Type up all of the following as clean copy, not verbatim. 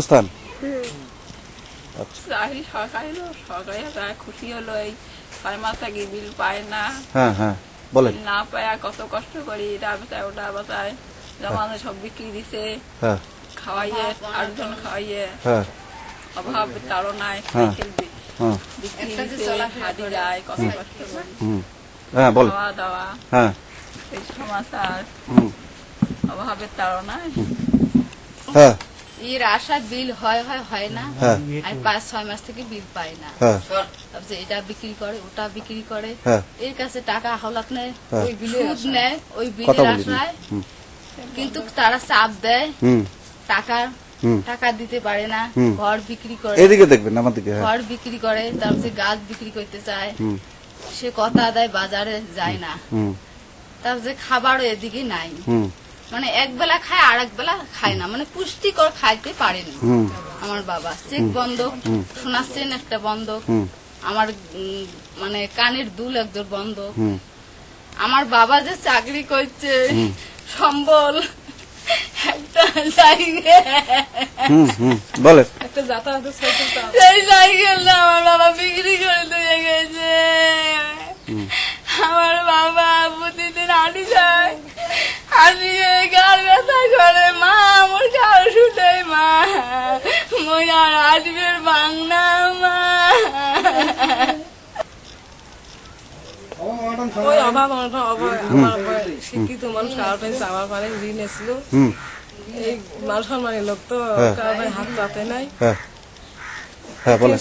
স্থান সরকারি খুশি হলো এই 6 মাস আগে বিল পায় না। হ্যাঁ হ্যাঁ বলেন। না পায় কত কষ্ট করি, এটা বাঁচায় ওটা বাঁচায়, জমানো সব বিক্রি দিছে, হ্যাঁ খাওয়াইয়ে 8 জন খাওয়াইয়ে, হ্যাঁ অভাব তাড়নায় হ্যাঁ হ্যাঁ বিক্রি দিছে, হাজিরায় কত কষ্ট করি, হ্যাঁ বলেন। খাওয়া দাওয়া হ্যাঁ এই সমাচার অভাবের তাড়নায় হ্যাঁ এর আশা বিল হয় না। হ্যাঁ আর 5-6 মাস থেকে বিল পাই না। হ্যাঁ তারপরে এটা বিক্রি করে ওটা বিক্রি করে, হ্যাঁ এর কাছে টাকা হাওলাত নেয়, হ্যাঁ। ওই বিলের নেয়, ওই কথা বিলের বলিনি। আশায় কিন্তু তারা চাপ দেয়, টাকা দিতে পারে না, ঘর বিক্রি করে, এদিকে দেখবেন আমার দিকে। হ্যাঁ ঘর বিক্রি করে, তারপরে গাছ বিক্রি করতে চায়, সে কথা দেয় বাজারে যায় না, তারপরে খাবারও এদিকে নাই, মানে এক বেলা খায় আর এক বেলা খায় না, মানে পুষ্টিকর খাইতে পারেনি আমার বাবা। চেক বন্ধ, সোনার চেন একটা বন্ধ, আমার মানে কানের দুল একদম বন্ধ। আমার বাবা যে চাকরি করছে সম্বল একটা জায়গা, বলেন। একটা যাতায়াতের সেই সাইকেলটা আমার বাবা বিক্রি করে দিয়ে গেছে। আমার বাবা প্রতিদিন হাঁটি যায়, হাঁটিয়ে গাড় ব্যথা করে, মা আমার গাড় শুটে, মা মই আর আসবের বাংলা, মা ওই অভাব শিক্ষিত মানুষ আমার ঘরে ঋণ এসেছিল, এই মান সম্মানের লোক তো কারো হাত পাতে নাই, হ্যাঁ বলেন।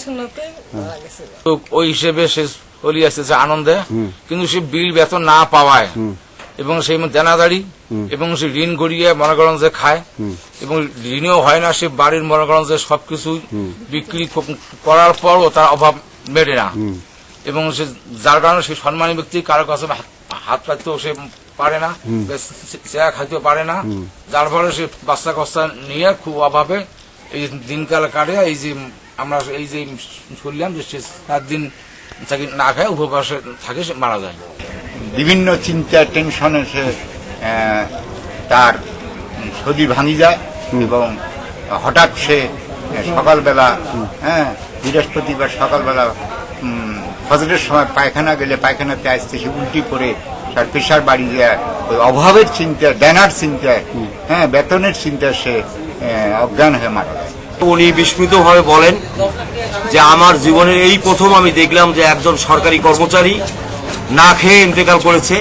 ওই হিসেবে সে চলে আসতেছে আনন্দে, কিন্তু সে বিল বেতন না পাওয়ায় এবং সেই দেনাদারি এবং সে ঋণ গড়িয়ে মনে করেন যে খায় এবং ঋণও হয় না, সে বাড়ির মনে করেন যে সবকিছু বিক্রি করার পরও তার অভাব মেটে না এবং সে যার কারণে সে সম্মানী ব্যক্তি কারো কাছে হাত পাততেও সে পারে না, চেয়া খাইতেও পারে না, যার ফলে সে বাচ্চা কাচ্চা নিয়ে খুব অভাবে এই দিনকাল কাটে। এই যে আমরা এই যে শুনলাম যে সে 7 দিন থাকি না খায়, উপবাসে থাকে, সে মারা যায়। বিভিন্ন চিন্তা টেনশনে সে তার শরীর ভাঙি যায় এবং হঠাৎ সে সকালবেলা, বৃহস্পতিবার সকালবেলা ফজরের সময় পায়খানা গেলে পায়খানাতে আসতে সে উল্টি করে তার প্রেশার বাড়ি যায়, ওই অভাবের চিন্তা, দেনার চিন্তায়, বেতনের চিন্তায় সে অজ্ঞান হয়ে মারা যায়। উনি বিস্মিত ভাবে বলেন যে আমার জীবনের এই প্রথম আমি দেখলাম যে একজন সরকারি কর্মচারী না খেয়ে ইন্তেকাল করেছে।